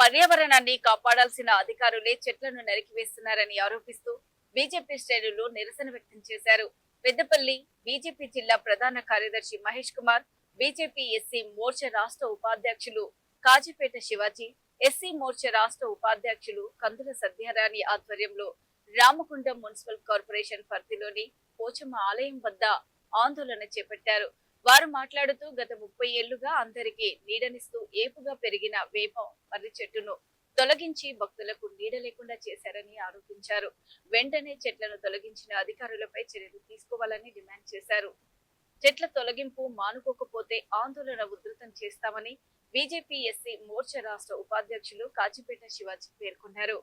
పర్యావరణాన్ని కాపాడాల్సిన అధికారులే చెట్లను నరికివేస్తున్నారని ఆరోపిస్తూ బీజేపీ శ్రేణులు నిరసన వ్యక్తం చేశారు. పెద్దపల్లి బీజేపీ జిల్లా ప్రధాన కార్యదర్శి మహేష్ కుమార్, బీజేపీ ఎస్సీ మోర్చా రాష్ట్ర ఉపాధ్యక్షులు కాజీపేట శివాజీ, ఎస్సీ మోర్చా రాష్ట్ర ఉపాధ్యక్షులు కందుల సత్యారాణి ఆధ్వర్యంలో రామగుండం మున్సిపల్ కార్పొరేషన్ పరిధిలోని పోచమ్మ ఆలయం వద్ద ఆందోళన చేపట్టారు. వారు మాట్లాడుతూ గత 30 ఏళ్లుగా అందరికీ నీడనిస్తూ ఏపుగా పెరిగిన వేప మర్రి చెట్టును తొలగించి భక్తులకు నీడ లేకుండా చేశారని ఆరోపించారు. వెంటనే చెట్లను తొలగించిన అధికారులపై చర్యలు తీసుకోవాలని డిమాండ్ చేశారు. చెట్ల తొలగింపు మానుకోకపోతే ఆందోళన ఉధృతం చేస్తామని బీజేపీ ఎస్సీ మోర్చా రాష్ట్ర ఉపాధ్యక్షులు కాజీపేట శివాజీ పేర్కొన్నారు.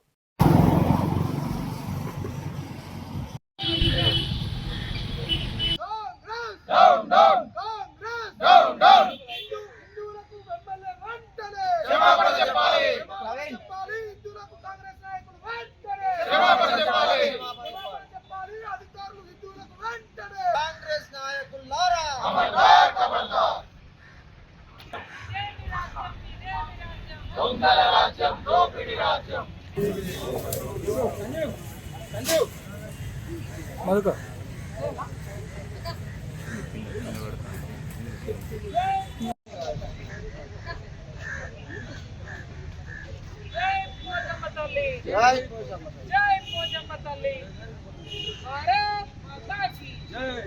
మధుకర్ జై పోచమ్మ తల్లి భారత్ మాతా కీ జై.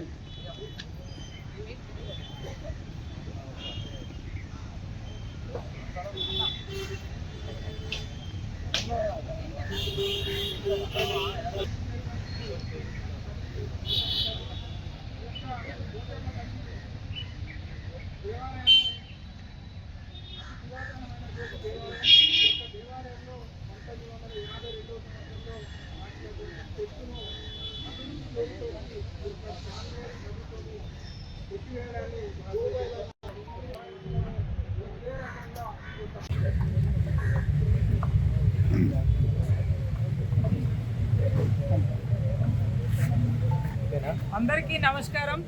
అందరికీ నమస్కారం.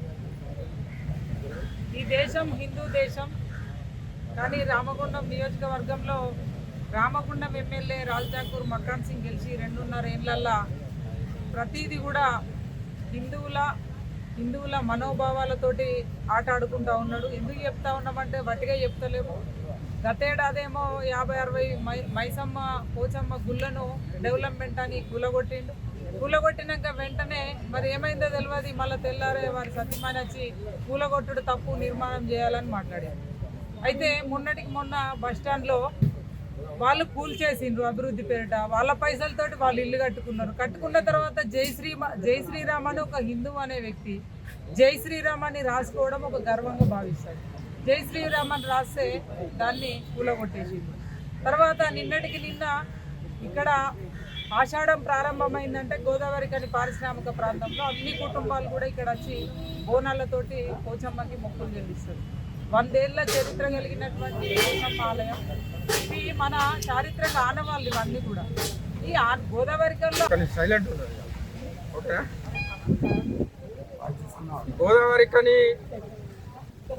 ఈ దేశం హిందూ దేశం, కానీ రామగుండం నియోజకవర్గంలో రామగుండం ఎమ్మెల్యే రాజ్ ఠాకూర్ మక్కాన్ సింగ్ గెలిచి 2.5 ఏళ్లల్లో ప్రతిదీ కూడా హిందువుల మనోభావాలతోటి ఆట ఆడుకుంటూ ఉన్నాడు. ఎందుకు చెప్తా ఉన్నామంటే వట్టిగా చెప్తలేము. గతేడాదేమో 50-60 మైసమ్మ పోచమ్మ గుళ్ళను డెవలప్మెంట్ అని కూలగొట్టినాక వెంటనే మరి ఏమైందో తెలియదు, మళ్ళీ తెల్లారే వారి సత్యమైన వచ్చి కూలగొట్టుడు తప్పు, నిర్మాణం చేయాలని మాట్లాడారు. అయితే మొన్నటికి మొన్న బస్టాండ్లో వాళ్ళు కూల్చేసిండ్రు అభివృద్ధి పేరిట. వాళ్ళ పైసలతోటి వాళ్ళు ఇల్లు కట్టుకున్న తర్వాత జై శ్రీరామ్ అని ఒక హిందువు అనే వ్యక్తి జై శ్రీరామ్ అని రాసుకోవడం ఒక గర్వంగా భావిస్తాడు. జై శ్రీరామ్ అని రాస్తే దాన్ని కూలగొట్టేసిండ్రు. తర్వాత నిన్నటికి నిన్న ఇక్కడ ఆషాఢం ప్రారంభమైందంటే గోదావరి కని పారిశ్రామిక ప్రాంతంలో అన్ని కుటుంబాలు కూడా ఇక్కడ వచ్చి బోనాలతోటి పోచమ్మకి మొక్కులు చెల్లిస్తారు. 100 ఏళ్ల చరిత్ర కలిగినటువంటి పోచమ్మ ఆలయం. ఇవి మన చారిత్రక ఆనవాళ్ళు ఇవన్నీ కూడా. ఈ గోదావరి కని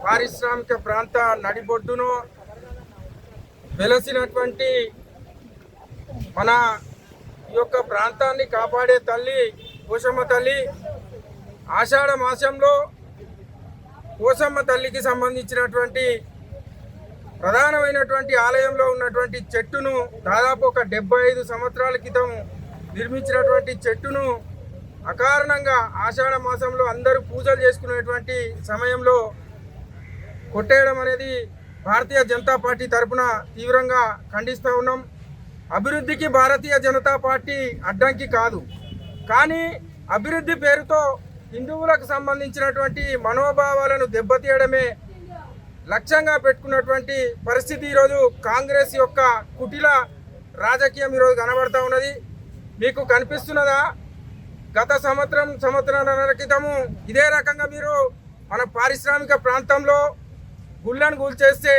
పారిశ్రామిక ప్రాంత నడిబొడ్డును వెలసినటువంటి మన ఈ యొక్క ప్రాంతాన్ని కాపాడే తల్లి పోచమ్మ తల్లి ఆషాఢ మాసంలో పోచమ్మ తల్లికి సంబంధించినటువంటి ప్రధానమైనటువంటి ఆలయంలో ఉన్నటువంటి చెట్టును దాదాపు ఒక 75 సంవత్సరాల క్రితం నిర్మించినటువంటి చెట్టును అకారణంగా ఆషాఢ మాసంలో అందరూ పూజలు చేసుకునేటువంటి సమయంలో కొట్టేయడం అనేది భారతీయ జనతా పార్టీ తరఫున తీవ్రంగా ఖండిస్తూ ఉన్నాం. అభివృద్ధికి భారతీయ జనతా పార్టీ అడ్డంకి కాదు, కానీ అభివృద్ధి పేరుతో హిందువులకు సంబంధించినటువంటి మనోభావాలను దెబ్బతీయడమే లక్ష్యంగా పెట్టుకున్నటువంటి పరిస్థితి ఈరోజు కాంగ్రెస్ యొక్క కుటిల రాజకీయం ఈరోజు కనబడతా ఉన్నది. మీకు కనిపిస్తున్నదా? గత సంవత్సరాల క్రితము ఇదే రకంగా మీరు మన పారిశ్రామిక ప్రాంతంలో గుళ్ళను కూల్చేస్తే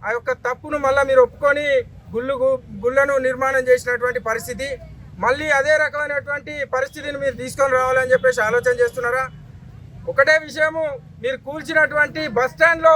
ఆ యొక్క తప్పును మళ్ళీ మీరు ఒప్పుకొని గుళ్ళను నిర్మాణం చేసినటువంటి పరిస్థితి. మళ్ళీ అదే రకమైనటువంటి పరిస్థితిని మీరు తీసుకొని రావాలని చెప్పేసి ఆలోచన చేస్తున్నారా? ఒకటే విషయము, మీరు కూల్చినటువంటి బస్ స్టాండ్లో